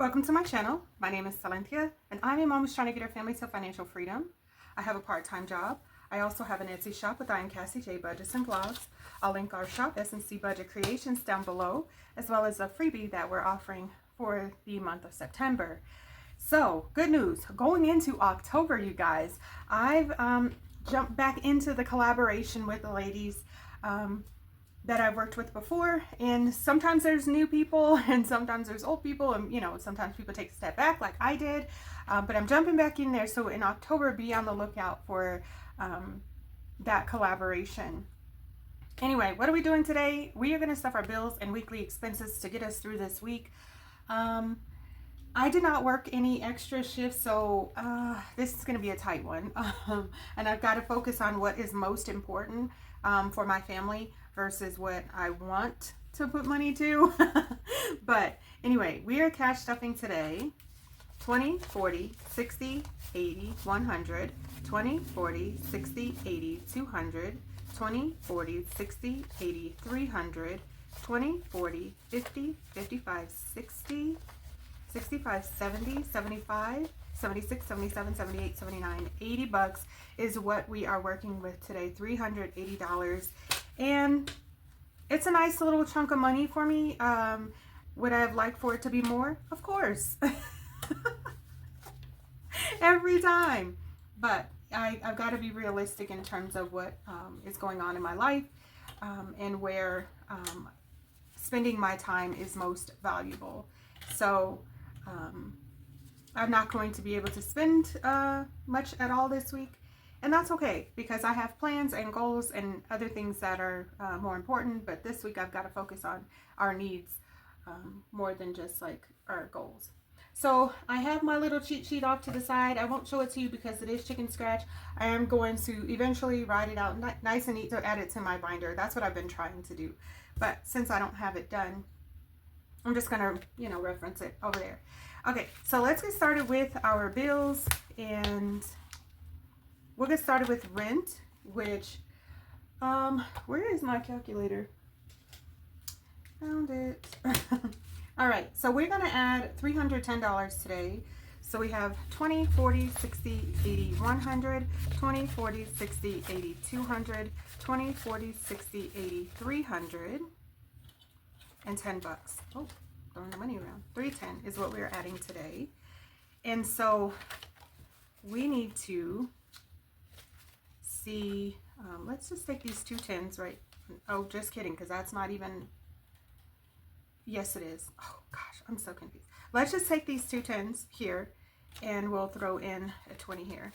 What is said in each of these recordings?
Welcome to my channel. My name is Silynthia, and I'm a mom who's trying to get her family to financial freedom. I have a part-time job. I also have an Etsy shop with I and Cassie J Budgets and Vlogs. I'll link our shop, S&C Budget Creations, down below, as well as a freebie that we're offering for the month of September. So, good news. Going into October, you guys, I've jumped back into the collaboration with the ladies that I've worked with before, and sometimes there's new people and sometimes there's old people, and you know, sometimes people take a step back like I did, but I'm jumping back in there. So in October, be on the lookout for that collaboration. Anyway, what are we doing today? We are going to stuff our bills and weekly expenses to get us through this week. I did not work any extra shifts, so this is going to be a tight one. And I've got to focus on what is most important for my family versus what I want to put money to. But anyway, we are cash stuffing today. 20, 40, 60, 80, 100, 20, 40, 60, 80, 200, 20, 40, 60, 80, 300, 20, 40, 50, 55, 60, 65, 70, 75, 76, 77, 78, 79, 80 bucks is what we are working with today. $380. And it's a nice little chunk of money for me. Would I have liked for it to be more? Of course. Every time. But I've got to be realistic in terms of what is going on in my life and where spending my time is most valuable. So I'm not going to be able to spend much at all this week, and that's okay because I have plans and goals and other things that are more important. But this week I've got to focus on our needs more than just like our goals. So I have my little cheat sheet off to the side. I won't show it to you because it is chicken scratch. I am going to eventually write it out nice and neat to add it to my binder. That's what I've been trying to do. But since I don't have it done, I'm just gonna, you know, reference it over there. Okay, so let's get started with our bills, and we'll get started with rent, which, where is my calculator? Found it. All right, so we're gonna add $310 today. So we have 20, 40, 60, 80, 100, 20, 40, 60, 80, 200, 20, 40, 60, 80, 300, and 10 bucks. Oh, throwing the money around. 310 is what we're adding today. And so we need to see, let's just take these two tens, right? Oh, just kidding, because that's not even, yes it is. Oh gosh, I'm so confused. Let's just take these two tens here and we'll throw in a 20 here.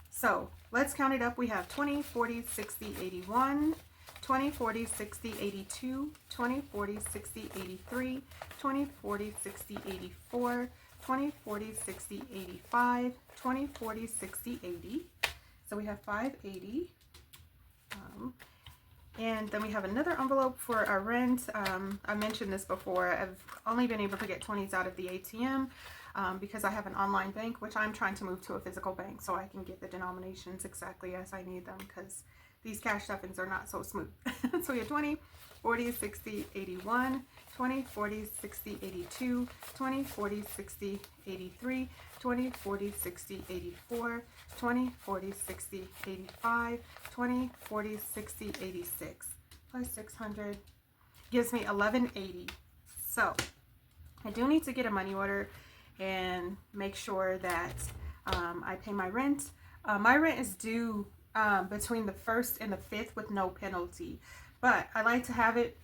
So let's count it up. We have 20, 40, 60, 81, 20, 40, 60, 82, 20, 40, 60, 83, 20, 40, 60, 84, 20, 40, 60, 85, 20, 40, 60, 80. So we have 580. And then we have another envelope for our rent. I mentioned this before. I've only been able to get 20s out of the ATM because I have an online bank, which I'm trying to move to a physical bank so I can get the denominations exactly as I need them, because these cash stuffings are not so smooth. So we have 20, 40, 60, 81, 20, 40, 60, 82, 20, 40, 60, 83, 20, 40, 60, 84, 20, 40, 60, 85, 20, 40, 60, 86, plus 600 gives me 1180. So I do need to get a money order and make sure that I pay my rent. My rent is due between the 1st and the 5th with no penalty, but I like to have it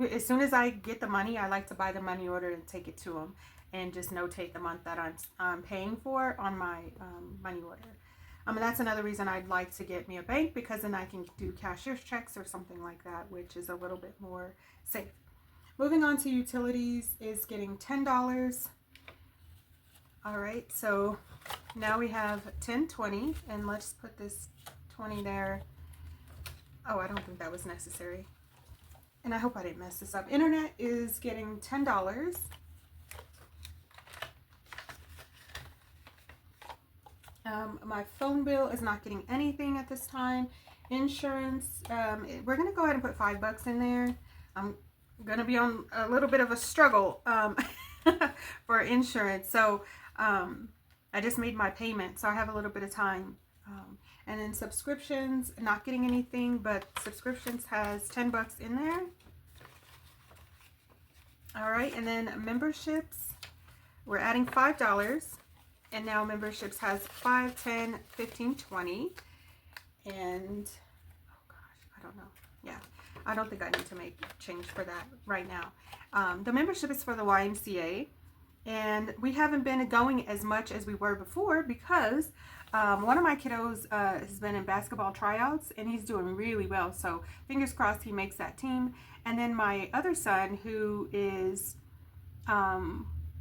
as soon as I get the money. I like to buy the money order and take it to them and just notate the month that I'm paying for on my money order. And that's another reason I'd like to get me a bank, because then I can do cashier's checks or something like that, which is a little bit more safe. Moving on to utilities is getting $10. All right, so now we have 10, 20, and let's put this 20 there. Oh, I don't think that was necessary. And I hope I didn't mess this up. Internet is getting $10. My phone bill is not getting anything at this time. Insurance, we're gonna go ahead and put $5 in there. I'm gonna be on a little bit of a struggle for insurance. So I just made my payment, so I have a little bit of time. And then subscriptions, not getting anything, but subscriptions has 10 bucks in there. All right, and then memberships, we're adding $5, and now memberships has 5, 10, 15, 20, and oh gosh, I don't know. Yeah, I don't think I need to make change for that right now. The membership is for the YMCA, and we haven't been going as much as we were before because one of my kiddos has been in basketball tryouts, and he's doing really well. So fingers crossed he makes that team. And then my other son, who is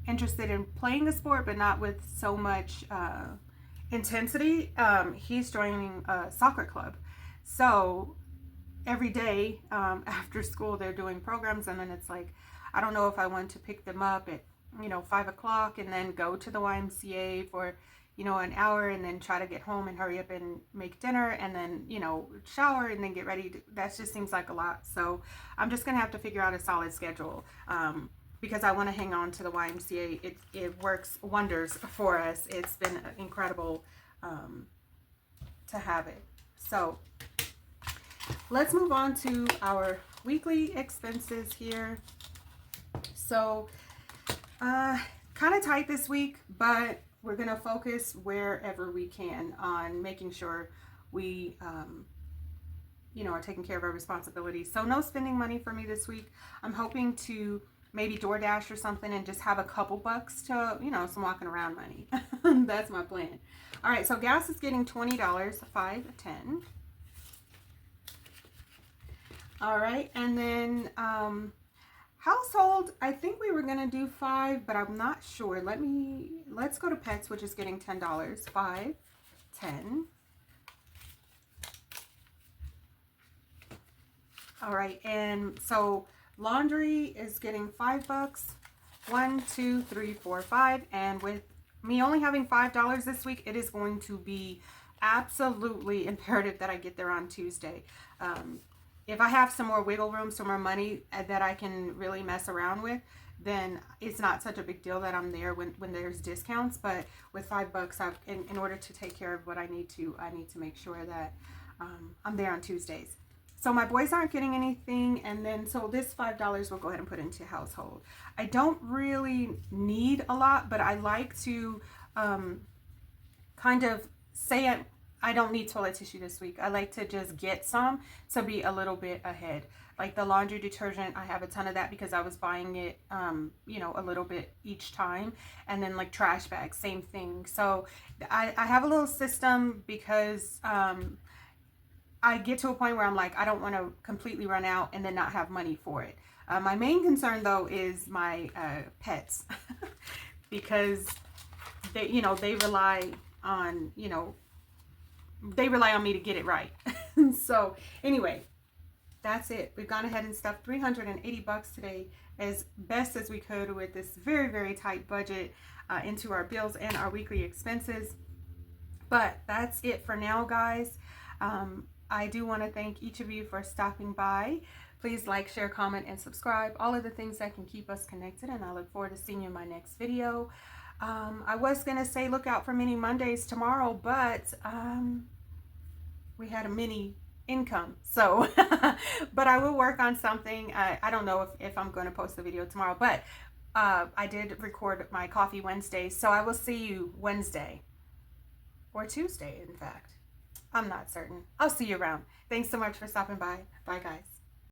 interested in playing a sport, but not with so much intensity, he's joining a soccer club. So every day after school, they're doing programs, and then it's like, I don't know if I want to pick them up at 5 o'clock and then go to the YMCA for an hour and then try to get home and hurry up and make dinner and then shower and then get ready that just seems like a lot. So I'm just gonna have to figure out a solid schedule because I want to hang on to the YMCA. It works wonders for us. It's been incredible to have it. So let's move on to our weekly expenses here. So kind of tight this week, but we're going to focus wherever we can on making sure we, are taking care of our responsibilities. So no spending money for me this week. I'm hoping to maybe DoorDash or something and just have a couple bucks to, some walking around money. That's my plan. All right, so gas is getting $20, 5, 10. All right, and then household, I think we were gonna do 5, but I'm not sure. Let's go to pets, which is getting $10. 5, 10. All right, and so laundry is getting 5 bucks. 1, 2, 3, 4, 5. And with me only having $5 this week, it is going to be absolutely imperative that I get there on Tuesday. If I have some more wiggle room, some more money that I can really mess around with, then it's not such a big deal that I'm there when there's discounts. But with 5 bucks, in order to take care of what I need to make sure that I'm there on Tuesdays. So my boys aren't getting anything, and then so this $5 we'll go ahead and put into household. I don't really need a lot, but I like to kind of say I don't need toilet tissue this week. I like to just get some to be a little bit ahead. Like the laundry detergent, I have a ton of that because I was buying it, a little bit each time. And then like trash bags, same thing. So I have a little system because I get to a point where I'm like, I don't want to completely run out and then not have money for it. My main concern though is my pets because they rely on, they rely on me to get it right. So anyway, that's it. We've gone ahead and stuffed 380 bucks today as best as we could with this very, very tight budget into our bills and our weekly expenses. But that's it for now, guys. I do want to thank each of you for stopping by. Please like, share, comment, and subscribe. All of the things that can keep us connected, and I look forward to seeing you in my next video. I was going to say look out for mini Mondays tomorrow, but we had a mini income. So, but I will work on something. I don't know if I'm going to post the video tomorrow, but I did record my Coffee Wednesday. So I will see you Wednesday or Tuesday, in fact. I'm not certain. I'll see you around. Thanks so much for stopping by. Bye, guys.